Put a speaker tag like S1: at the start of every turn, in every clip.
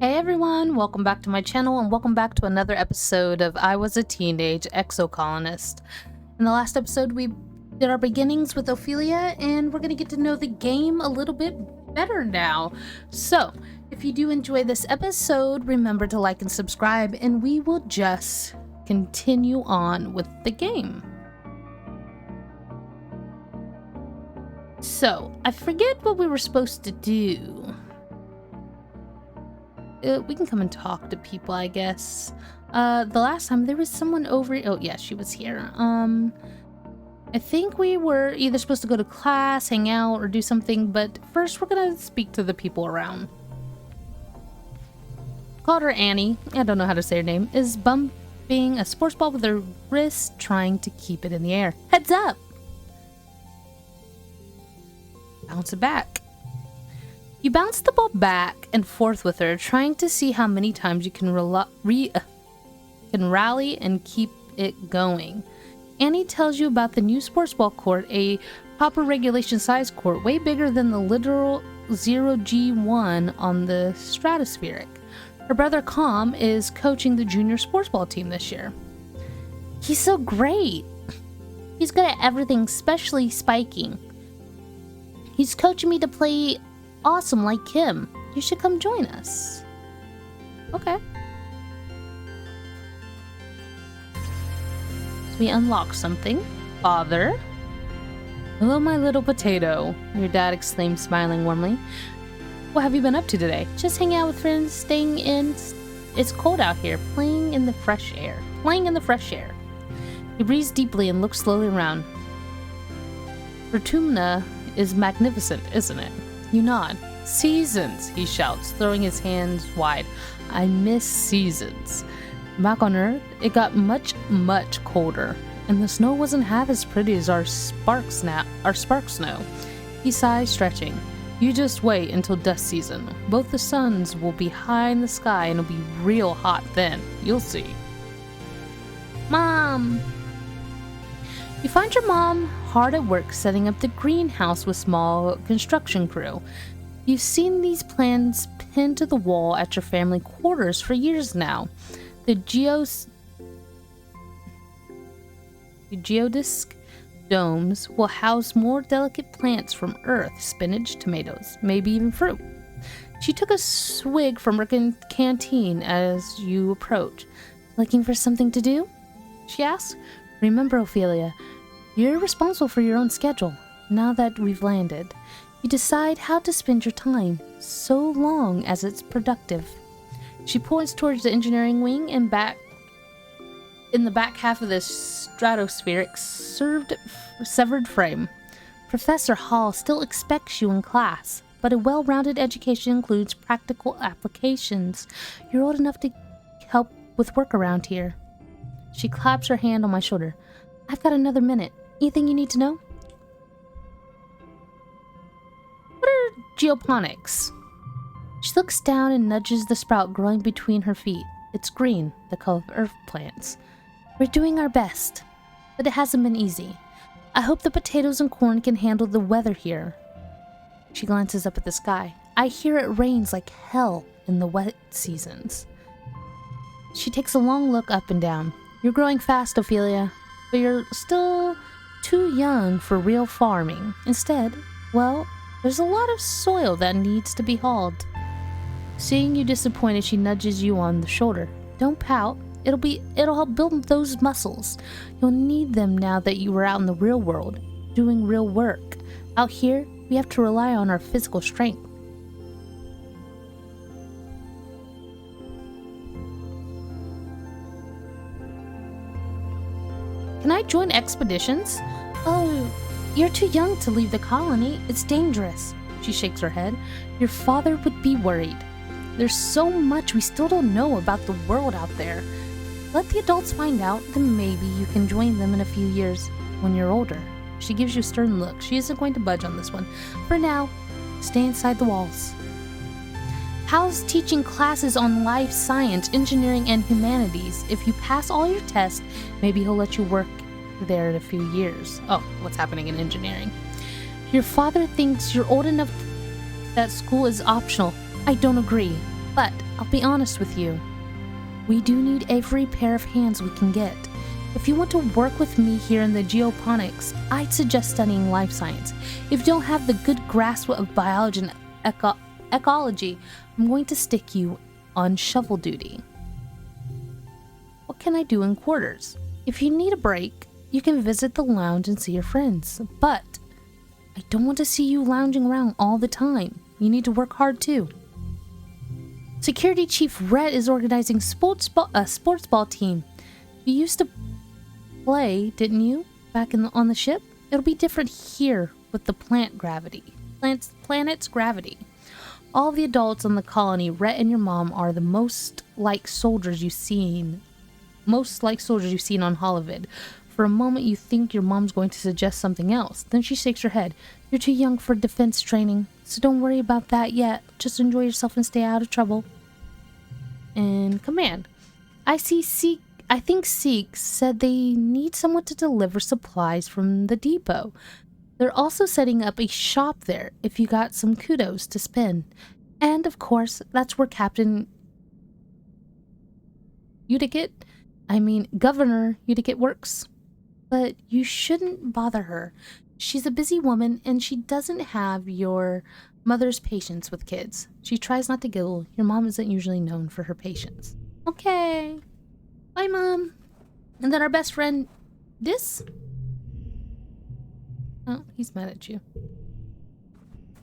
S1: Hey everyone, welcome back to my channel and welcome back to another episode of I Was a Teenage Exocolonist. In the last episode we did our beginnings with Ophelia and we're going to get to know the game a little bit better now. So, if you do enjoy this episode, remember to like and subscribe and we will just continue on with the game. So, I forget what we were supposed to do. We can come and talk to people, I guess. The last time there was someone over. Oh yeah, she was here. I think we were either supposed to go to class, hang out, or do something, but first we're gonna speak to the people around. Called her Annie, I don't know how to say her name, is bumping a sports ball with her wrist, trying to keep it in the air. Heads up! Bounce it back. You bounce the ball back and forth with her, trying to see how many times you can rally and keep it going. Annie tells you about the new sports ball court, a proper regulation size court, way bigger than the literal 0G1 on the stratospheric. Her brother Com is coaching the junior sports ball team this year. He's so great. He's good at everything, especially spiking. He's coaching me to play awesome like him. You should come join us. Okay. So we unlock something. Father. Hello, my little potato, your dad exclaimed, smiling warmly. What have you been up to today? Just hanging out with friends, staying in. It's cold out here, playing in the fresh air. He breathes deeply and looks slowly around. Vertumna is magnificent, isn't it? You nod. Seasons, he shouts, throwing his hands wide. I miss seasons. Back on Earth, it got much colder, and the snow wasn't half as pretty as our spark snow. He sighs, stretching. You just wait until dust season. Both the suns will be high in the sky and it'll be real hot then. You'll see. Mom! You find your mom hard at work setting up the greenhouse with small construction crew. You've seen these plans pinned to the wall at your family quarters for years now. The geodesic domes will house more delicate plants from Earth, spinach, tomatoes, maybe even fruit. She took a swig from her canteen as you approach. Looking for something to do? She asked. Remember, Ophelia, you're responsible for your own schedule. Now that we've landed, you decide how to spend your time, so long as it's productive. She points towards the engineering wing and back. In the back half of the stratospheric severed frame. Professor Hall still expects you in class, but a well-rounded education includes practical applications. You're old enough to help with work around here. She claps her hand on my shoulder. I've got another minute. Anything you need to know? What are geoponics? She looks down and nudges the sprout growing between her feet. It's green, the color of earth plants. We're doing our best, but it hasn't been easy. I hope the potatoes and corn can handle the weather here. She glances up at the sky. I hear it rains like hell in the wet seasons. She takes a long look up and down. You're growing fast, Ophelia, but you're still too young for real farming. Instead, well, there's a lot of soil that needs to be hauled. Seeing you disappointed, she nudges you on the shoulder. Don't pout. It'll help build those muscles. You'll need them now that you are out in the real world, doing real work. Out here, we have to rely on our physical strength. Can I join expeditions? Oh, you're too young to leave the colony. It's dangerous. She shakes her head. Your father would be worried. There's so much we still don't know about the world out there. Let the adults find out, then maybe you can join them in a few years when you're older. She gives you a stern look. She isn't going to budge on this one. For now, stay inside the walls. How's teaching classes on life science, engineering, and humanities? If you pass all your tests, maybe he'll let you work there in a few years. Oh, what's happening in engineering? Your father thinks you're old enough that school is optional. I don't agree, but I'll be honest with you. We do need every pair of hands we can get. If you want to work with me here in the geoponics, I'd suggest studying life science. If you don't have the good grasp of biology and ecology, I'm going to stick you on shovel duty. What can I do in quarters? If you need a break, you can visit the lounge and see your friends. But I don't want to see you lounging around all the time. You need to work hard too. Security Chief Rhett is organizing a sports ball team. You used to play, didn't you? Back on the ship? It'll be different here with the planet's gravity. All the adults on the colony, Rhett and your mom, are the most like soldiers you've seen on Holovid. For a moment, you think your mom's going to suggest something else. Then she shakes her head. You're too young for defense training, so don't worry about that yet. Just enjoy yourself and stay out of trouble. And command. I think Seek said they need someone to deliver supplies from the depot. They're also setting up a shop there if you got some kudos to spend. And of course, that's where Governor Udicat works. But you shouldn't bother her. She's a busy woman and she doesn't have your mother's patience with kids. She tries not to giggle. Your mom isn't usually known for her patience. Okay. Bye, Mom. And then our best friend, Dis? Oh, he's mad at you.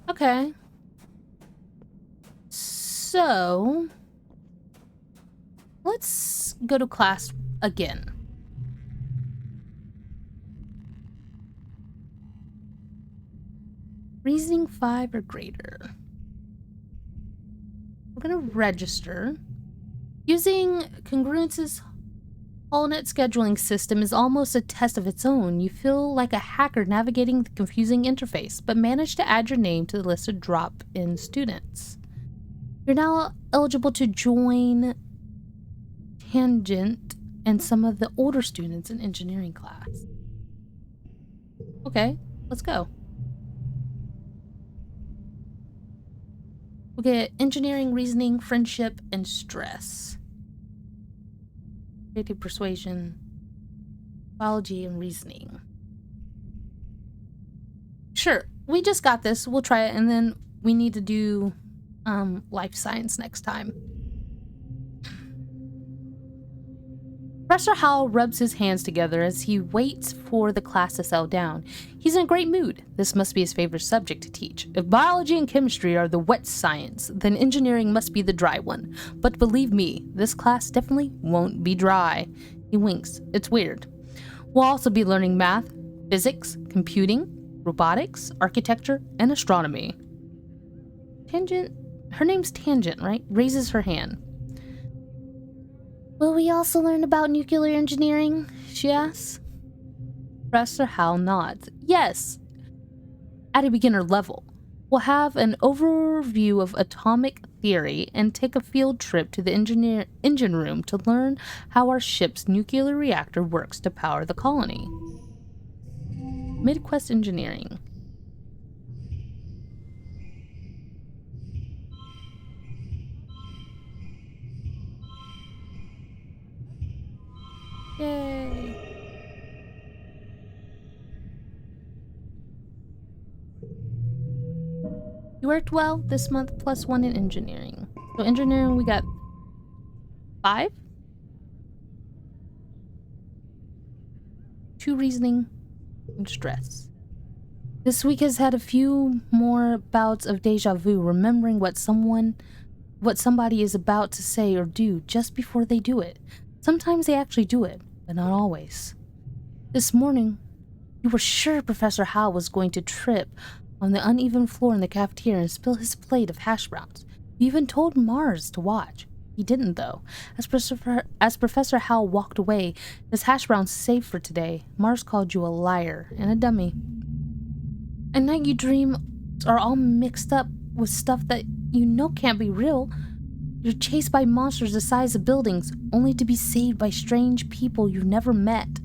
S1: Okay. So, let's go to class again. Reasoning 5 or greater. We're gonna register. Using Congruence's AllNet scheduling system is almost a test of its own. You feel like a hacker navigating the confusing interface, but manage to add your name to the list of drop-in students. You're now eligible to join Tangent and some of the older students in engineering class. Okay, let's go. We'll get engineering, reasoning, friendship, and stress. Creative persuasion, biology, and reasoning. Sure, we just got this. We'll try it, and then we need to do life science next time. Professor Howell rubs his hands together as he waits for the class to settle down. He's in a great mood. This must be his favorite subject to teach. If biology and chemistry are the wet science, then engineering must be the dry one. But believe me, this class definitely won't be dry. He winks. It's weird. We'll also be learning math, physics, computing, robotics, architecture, and astronomy. Tangent, her name's Tangent, right? Raises her hand. Will we also learn about nuclear engineering? She asks. Professor Howell nods. Yes, at a beginner level. We'll have an overview of atomic theory and take a field trip to the engine room to learn how our ship's nuclear reactor works to power the colony. Midquest engineering. Yay! You worked well this month, +1 in engineering. So engineering, we got 5? 2 reasoning and stress. This week has had a few more bouts of deja vu, remembering what somebody is about to say or do just before they do it. Sometimes they actually do it, but not always. This morning, you were sure Professor Howell was going to trip on the uneven floor in the cafeteria and spill his plate of hash browns. You even told Mars to watch. He didn't, though. As Professor Howell walked away, his hash browns safe for today, Mars called you a liar and a dummy. At night you dream are all mixed up with stuff that you know can't be real. You're chased by monsters the size of buildings, only to be saved by strange people you've never met.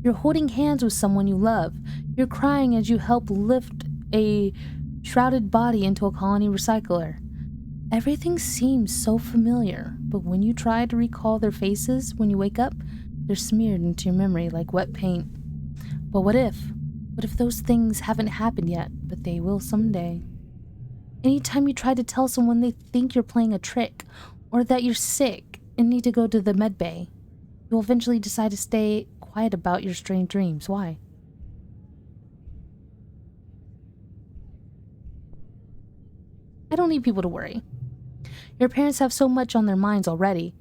S1: You're holding hands with someone you love. You're crying as you help lift a shrouded body into a colony recycler. Everything seems so familiar, but when you try to recall their faces when you wake up, they're smeared into your memory like wet paint. But what if? What if those things haven't happened yet, but they will someday? Anytime you try to tell someone, they think you're playing a trick, or that you're sick and need to go to the med bay. You'll eventually decide to stay quiet about your strange dreams. Why? I don't need people to worry. Your parents have so much on their minds already.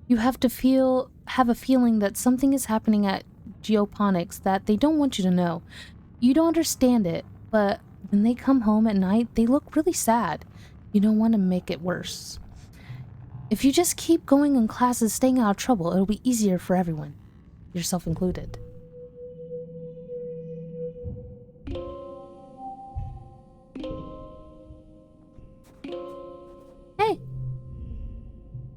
S1: You have to have a feeling that something is happening at Geoponics that they don't want you to know. You don't understand it, but when they come home at night, they look really sad. You don't want to make it worse. If you just keep going in classes, staying out of trouble, it'll be easier for everyone, yourself included. Hey!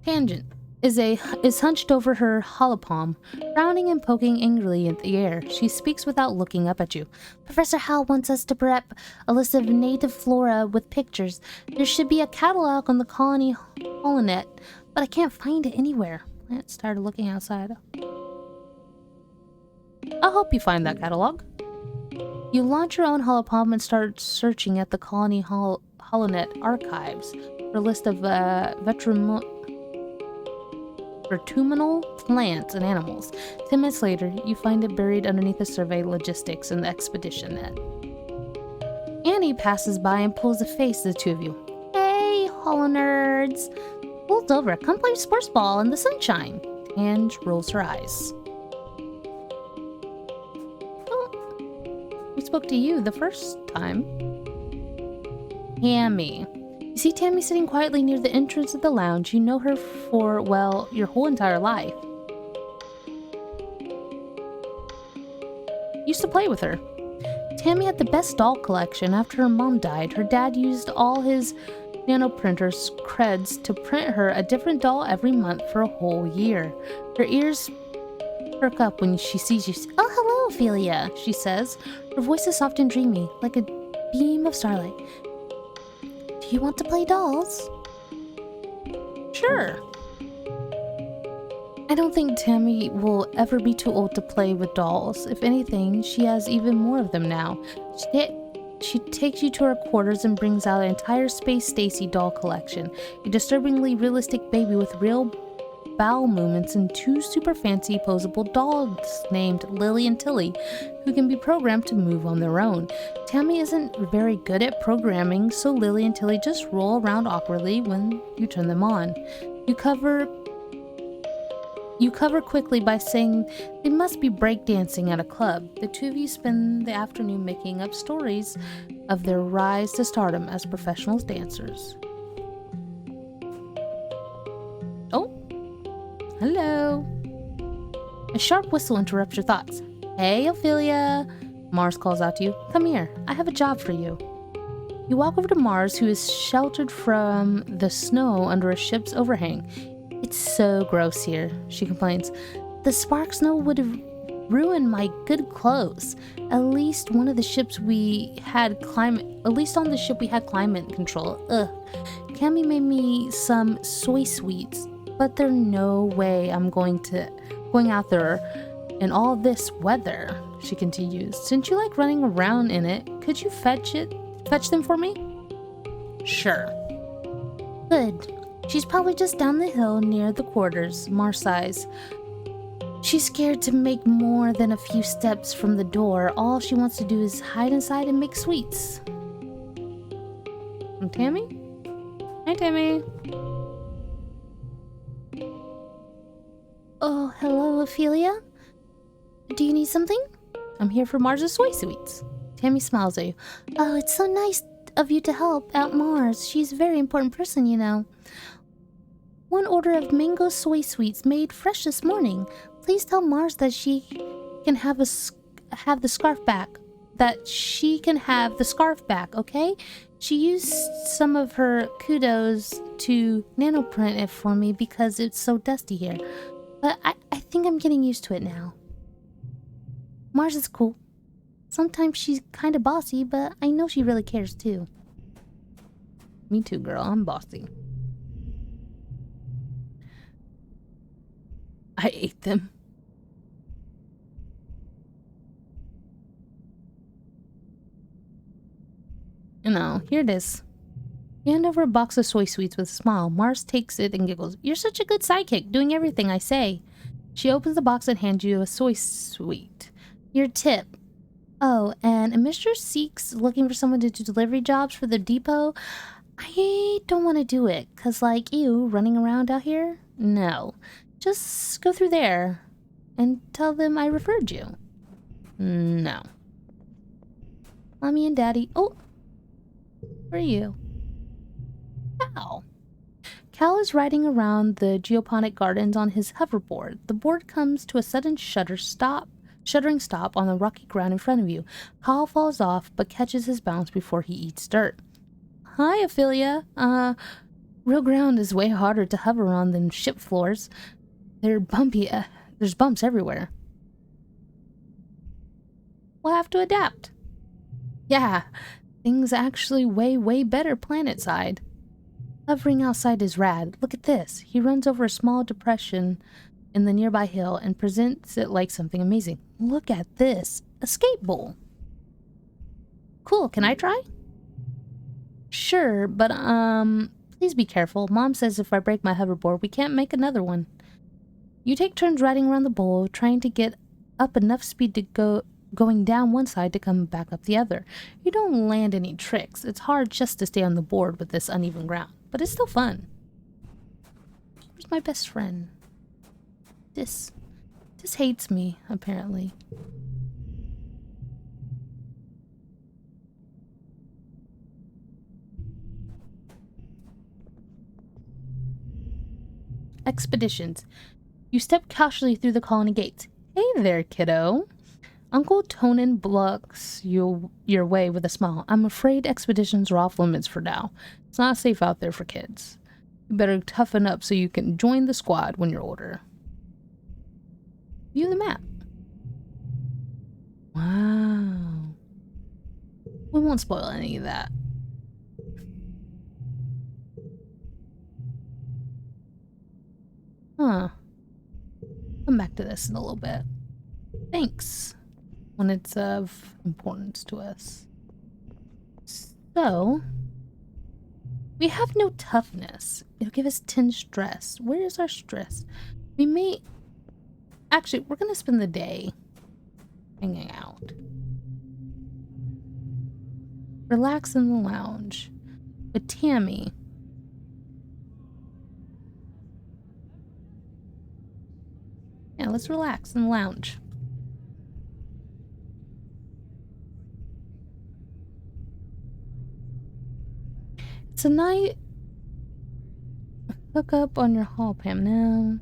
S1: Tangent is hunched over her holopalm, frowning and poking angrily at the air. She speaks without looking up at you. Professor Hal wants us to prep a list of native flora with pictures. There should be a catalog on the colony holonet, but I can't find it anywhere. Lance started looking outside. I'll help you find that catalog. You launch your own holopalm and start searching at the colony holonet archives for a list of vertuminal plants and animals. 10 minutes later, you find it buried underneath the survey logistics in the expedition net. Annie passes by and pulls a face to the two of you. Hey, holo nerds! Pulled over, come play sports ball in the sunshine. Ange rolls her eyes. Oh, we spoke to you the first time. Tammy. You see Tammy sitting quietly near the entrance of the lounge. You know her for, well, your whole entire life. Used to play with her. Tammy had the best doll collection. After her mom died, her dad used all his nanoprinter's creds to print her a different doll every month for a whole year. Her ears perk up when she sees you. Oh, hello, Ophelia, she says. Her voice is soft and dreamy, like a beam of starlight. Do you want to play dolls? Sure. I don't think Tammy will ever be too old to play with dolls. If anything, she has even more of them now. She takes you to her quarters and brings out an entire Space Stacy doll collection. A disturbingly realistic baby with real bowel movements and two super fancy posable dolls named Lily and Tilly, who can be programmed to move on their own. Tammy isn't very good at programming, so Lily and Tilly just roll around awkwardly when you turn them on. You cover quickly by saying they must be breakdancing at a club. The two of you spend the afternoon making up stories of their rise to stardom as professional dancers. Oh, hello. A sharp whistle interrupts your thoughts. Hey, Ophelia, Mars calls out to you. Come here, I have a job for you. You walk over to Mars, who is sheltered from the snow under a ship's overhang. It's so gross here, she complains. The spark snow would have ruined my good clothes. At least on the ship we had climate control. Ugh. Cammy made me some soy sweets, but there's no way I'm going out there in all this weather, she continues. Since you like running around in it, could you fetch them for me? Sure. Good. She's probably just down the hill near the quarters, Mars sighs. She's scared to make more than a few steps from the door. All she wants to do is hide inside and make sweets. And Tammy? Hi, Tammy. Oh, hello, Ophelia? Do you need something? I'm here for Mars's soy sweets. Tammy smiles at you. Oh, it's so nice of you to help out Mars. She's a very important person, you know. One order of mango soy sweets made fresh this morning. Please tell Mars that she can have the scarf back. Okay? She used some of her kudos to nanoprint it for me because it's so dusty here. But I think I'm getting used to it now. Mars is cool. Sometimes she's kind of bossy, but I know she really cares too. Me too, girl. I'm bossy. I ate them. Here it is. You hand over a box of soy sweets with a smile. Mars takes it and giggles. You're such a good sidekick, doing everything I say. She opens the box and hands you a soy sweet. Your tip. Oh, and a Mr. Seek's looking for someone to do delivery jobs for the depot. I don't want to do it, because, like, you running around out here? No. Just go through there and tell them I referred you. No. Mommy and Daddy. Oh. Where are you? Cal. Cal is riding around the geoponic gardens on his hoverboard. The board comes to a sudden shuddering stop on the rocky ground in front of you. Cal falls off, but catches his balance before he eats dirt. Hi, Ophelia. Real ground is way harder to hover on than ship floors. They're bumpy. There's bumps everywhere. We'll have to adapt. Yeah, things actually way better planet side. Hovering outside is rad. Look at this. He runs over a small depression in the nearby hill and presents it like something amazing. Look at this. A skate bowl. Cool. Can I try? Sure, but please be careful. Mom says if I break my hoverboard, we can't make another one. You take turns riding around the bowl, trying to get up enough speed to going down one side to come back up the other. You don't land any tricks. It's hard just to stay on the board with this uneven ground, but it's still fun. Where's my best friend? This hates me, apparently. Expeditions. You step cautiously through the colony gates. Hey there, kiddo. Uncle Tonin blocks your way with a smile. I'm afraid expeditions are off limits for now. It's not safe out there for kids. You better toughen up so you can join the squad when you're older. View the map. Wow. We won't spoil any of that. Huh. Come back to this in a little bit. Thanks. When it's of importance to us. So, we have no toughness. It'll give us 10 stress. Where is our stress? We may... Actually, we're gonna spend the day hanging out. Relax in the lounge with Tammy. Yeah, let's relax in the lounge. Tonight, hook up on your hall, Pam. Now,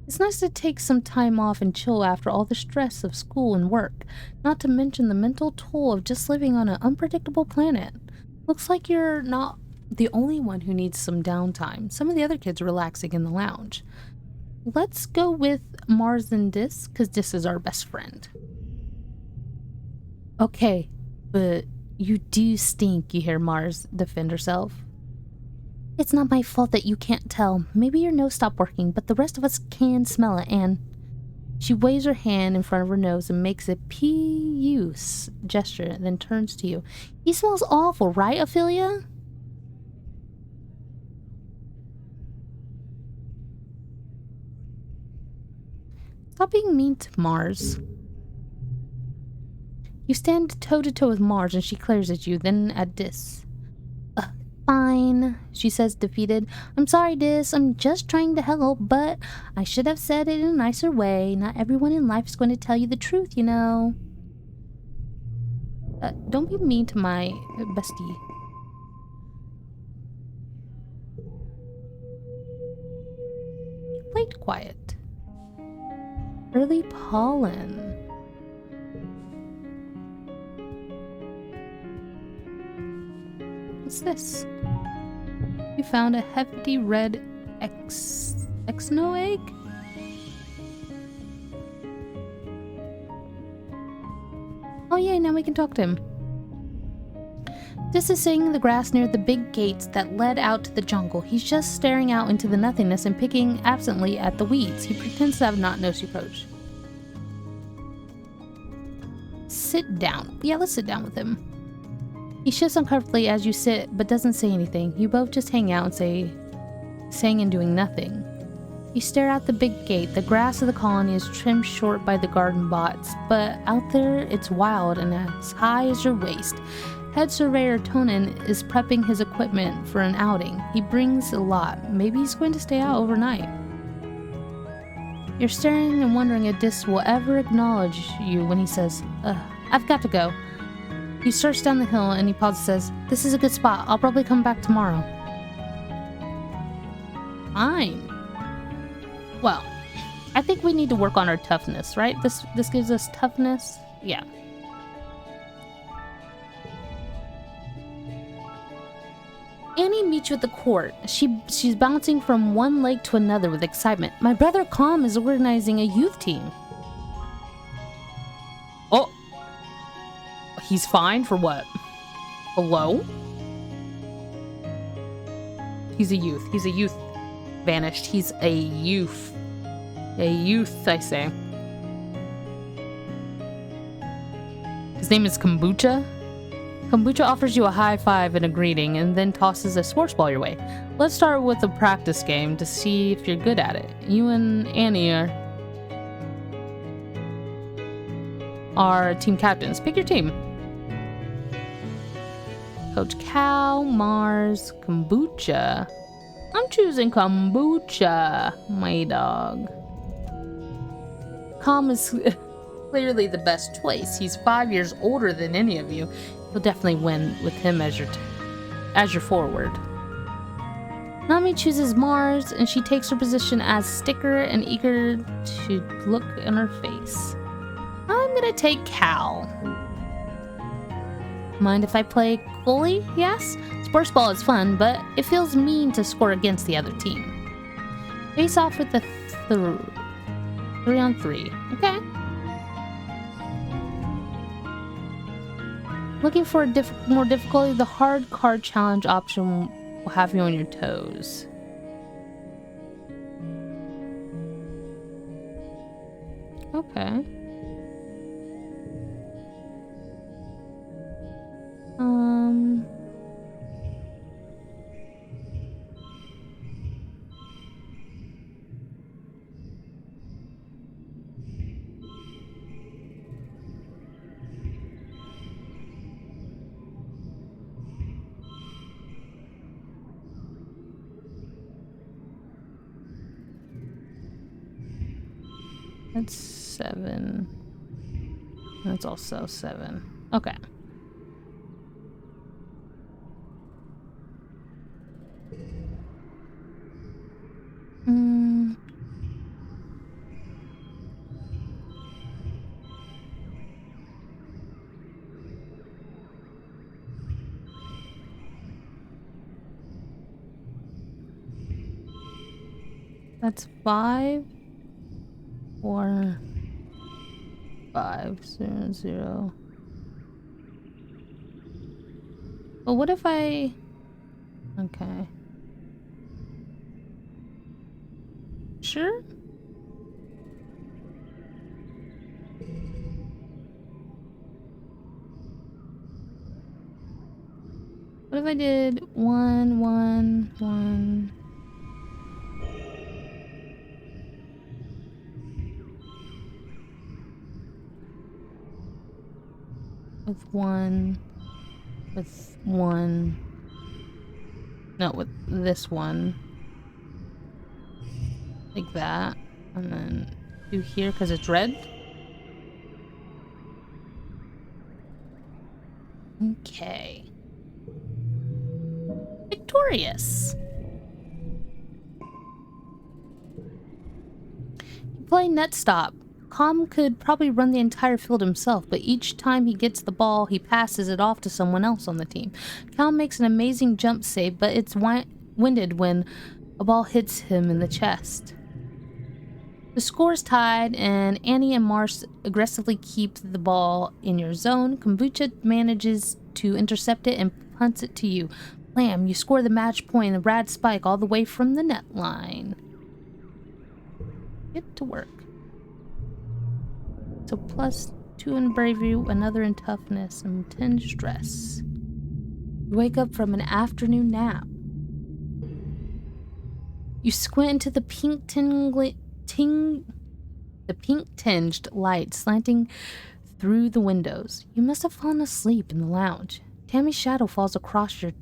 S1: it's nice to take some time off and chill after all the stress of school and work, not to mention the mental toll of just living on an unpredictable planet. Looks like you're not the only one who needs some downtime. Some of the other kids are relaxing in the lounge. Let's go with Mars and Dis, because Dis is our best friend. Okay, but you do stink, you hear Mars defend herself. It's not my fault that you can't tell. Maybe your nose stopped working, but the rest of us can smell it, and... She waves her hand in front of her nose and makes a P-use gesture, and then turns to you. He smells awful, right, Ophelia? Stop being mean to Mars. You stand toe-to-toe with Mars, and she glares at you, then at Dis. Fine, she says, defeated. I'm sorry, Dis. I'm just trying to help, but I should have said it in a nicer way. Not everyone in life is going to tell you the truth, you know. Don't be mean to my bestie. Played quiet. Early pollen. What's this? You found a hefty red exno egg? Oh yay, now we can talk to him. Dis is sitting in the grass near the big gates that led out to the jungle. He's just staring out into the nothingness and picking absently at the weeds. He pretends to have not noticed you approach. Sit down. Yeah, let's sit down with him. He shifts uncomfortably as you sit, but doesn't say anything. You both just hang out and saying and doing nothing. You stare out the big gate. The grass of the colony is trimmed short by the garden bots, but out there it's wild and as high as your waist. Head surveyor Tonin is prepping his equipment for an outing. He brings a lot. Maybe he's going to stay out overnight. You're staring and wondering if Dis will ever acknowledge you when he says, I've got to go. He starts down the hill and he pauses and says, this is a good spot. I'll probably come back tomorrow. Fine. Well, I think we need to work on our toughness, right? This gives us toughness. Yeah. Annie meets you at the court. She's bouncing from one leg to another with excitement. My brother Calm is organizing a youth team. Oh. He's fine for what? Hello? He's a youth. He's a youth. Vanished. He's a youth. A youth, I say. His name is Kombucha. Kombucha offers you a high five and a greeting, and then tosses a sports ball your way. Let's start with a practice game to see if you're good at it. You and Annie are team captains. Pick your team. Coach Cal, Mars, Kombucha. I'm choosing Kombucha, my dog. Calm is clearly the best choice. He's 5 years older than any of you. You'll definitely win with him as your forward. Nami chooses Mars, and she takes her position as sticker and eager to look in her face. I'm gonna take Cal. Mind if I play goalie? Yes? Sports ball is fun, but it feels mean to score against the other team. Face off with the 3-on-3. Okay. Looking for more difficulty, the hard card challenge option will have you on your toes. Okay. That's 7. That's also 7. Okay. That's 5. 4, 5, 0, 0. Well, what if I... Okay. Sure? What if I did 1, 1, 1... with 1, with 1, no, with this one, like that, and then do here because it's red. Okay. Victorious. You play net stop. Calm could probably run the entire field himself, but each time he gets the ball, he passes it off to someone else on the team. Cal makes an amazing jump save, but it's winded when a ball hits him in the chest. The score is tied, and Annie and Mars aggressively keep the ball in your zone. Kombucha manages to intercept it and punts it to you. Blam, you score the match point and the rad spike all the way from the net line. Get to work. So +2 in bravery, another in toughness, and 10 stress. You wake up from an afternoon nap. You squint into the pink-tinged light slanting through the windows. You must have fallen asleep in the lounge. Tammy's shadow falls across your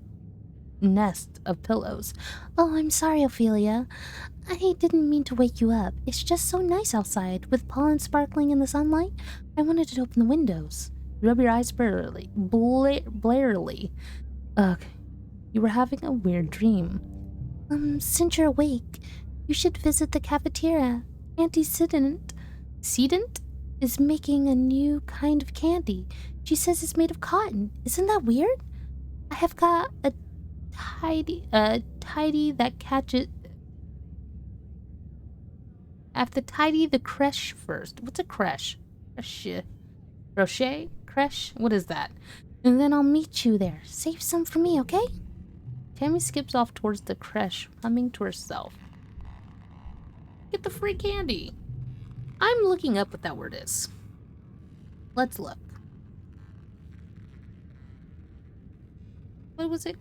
S1: nest of pillows. Oh, I'm sorry, Ophelia. I didn't mean to wake you up. It's just so nice outside, with pollen sparkling in the sunlight. I wanted to open the windows. You rub your eyes blairily. Ugh, you were having a weird dream. Since you're awake, you should visit the cafeteria. Auntie Sedent is making a new kind of candy. She says it's made of cotton. Isn't that weird? I have got a tidy that catches. I have to tidy the creche first. What's a creche? Crochet? Creche? What is that? And then I'll meet you there. Save some for me, okay? Tammy skips off towards the creche, humming to herself. Get the free candy. I'm looking up what that word is. Let's look. What was it?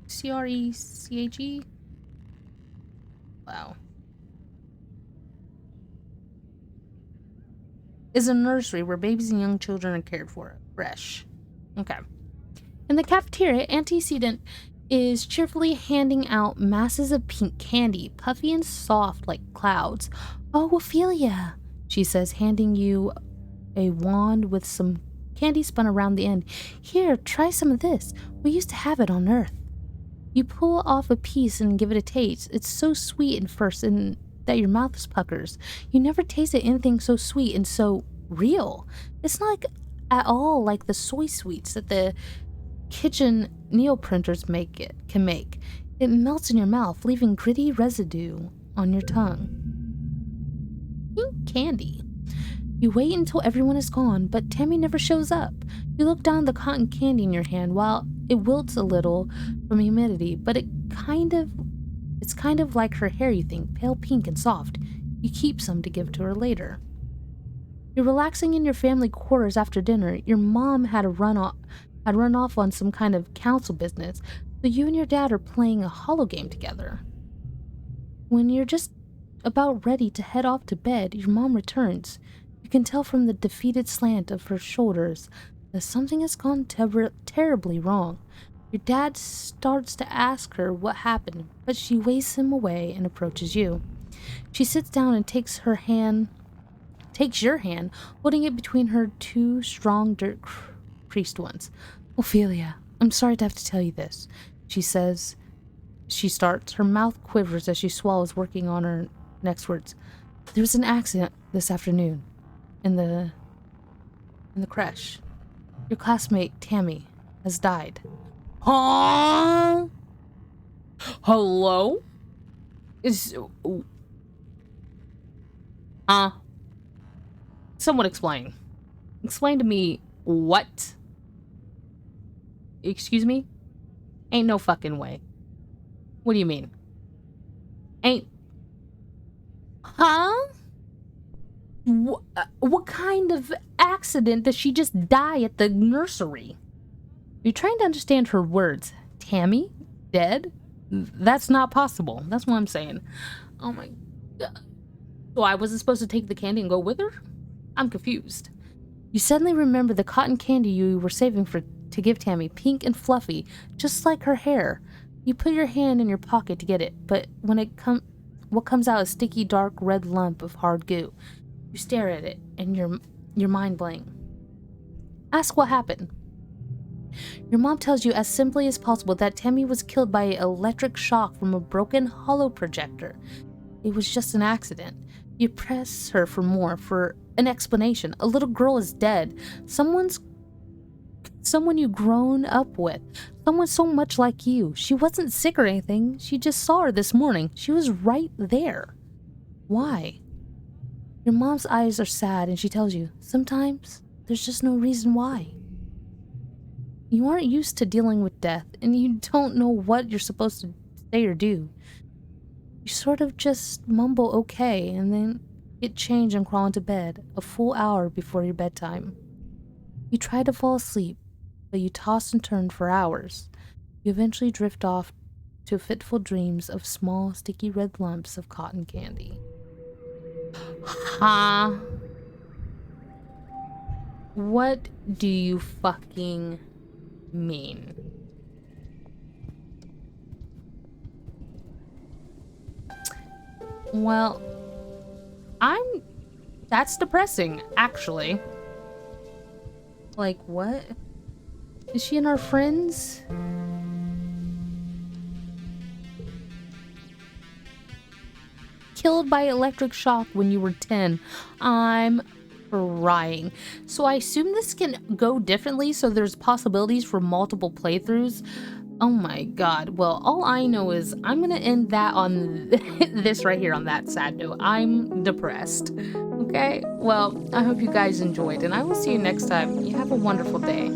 S1: CRECHE? Wow. Is a nursery where babies and young children are cared for. Fresh. Okay. In the cafeteria, Antecedent is cheerfully handing out masses of pink candy, puffy and soft like clouds. Oh, Ophelia, she says, handing you a wand with some candy spun around the end. Here, try some of this. We used to have it on Earth. You pull off a piece and give it a taste. It's so sweet at first and that your mouth puckers. You never tasted anything so sweet and so real. It's not at all like the soy sweets that the kitchen neoprinters can make. It melts in your mouth, leaving gritty residue on your tongue. Pink candy. You wait until everyone is gone, but Tammy never shows up. You look down at the cotton candy in your hand. While it wilts a little from humidity, but it's kind of like her hair, you think, pale pink and soft. You keep some to give to her later. You're relaxing in your family quarters after dinner. Your mom had run off on some kind of council business, so you and your dad are playing a holo game together. When you're just about ready to head off to bed, your mom returns. You can tell from the defeated slant of her shoulders that something has gone terribly wrong. Your dad starts to ask her what happened, but she waves him away and approaches you. She sits down and takes your hand, holding it between her two strong dirt-creased ones. Ophelia, I'm sorry to have to tell you this, she says. She starts. Her mouth quivers as she swallows, working on her next words. There was an accident this afternoon in the creche. Your classmate, Tammy, has died. Huh? Hello? Someone explain. Explain to me what? Excuse me? Ain't no fucking way. What do you mean? Huh? What kind of accident does she just die at the nursery? You're trying to understand her words. Tammy? Dead? That's not possible. That's what I'm saying. Oh my god. So I wasn't supposed to take the candy and go with her? I'm confused. You suddenly remember the cotton candy you were saving to give Tammy, pink and fluffy, just like her hair. You put your hand in your pocket to get it, but what comes out is a sticky, dark red lump of hard goo. You stare at it, and your mind blank. Ask what happened. Your mom tells you as simply as possible that Tammy was killed by electric shock from a broken holo projector. It was just an accident. You press her for an explanation. A little girl is dead. Someone you've grown up with. Someone so much like you. She wasn't sick or anything. She just saw her this morning. She was right there. Why? Your mom's eyes are sad and she tells you, sometimes there's just no reason why. You aren't used to dealing with death, and you don't know what you're supposed to say or do. You sort of just mumble okay, and then get changed and crawl into bed a full hour before your bedtime. You try to fall asleep, but you toss and turn for hours. You eventually drift off to fitful dreams of small, sticky red lumps of cotton candy. Huh? What do you fucking mean? Well, that's depressing, actually. Like, what? Is she and our friends? Killed by electric shock when you were 10. I'm crying. So I assume this can go differently, so there's possibilities for multiple playthroughs. Oh my god. Well, all I know is I'm gonna end that on this right here on that sad note. I'm depressed. Okay? Well, I hope you guys enjoyed, and I will see you next time. You have a wonderful day.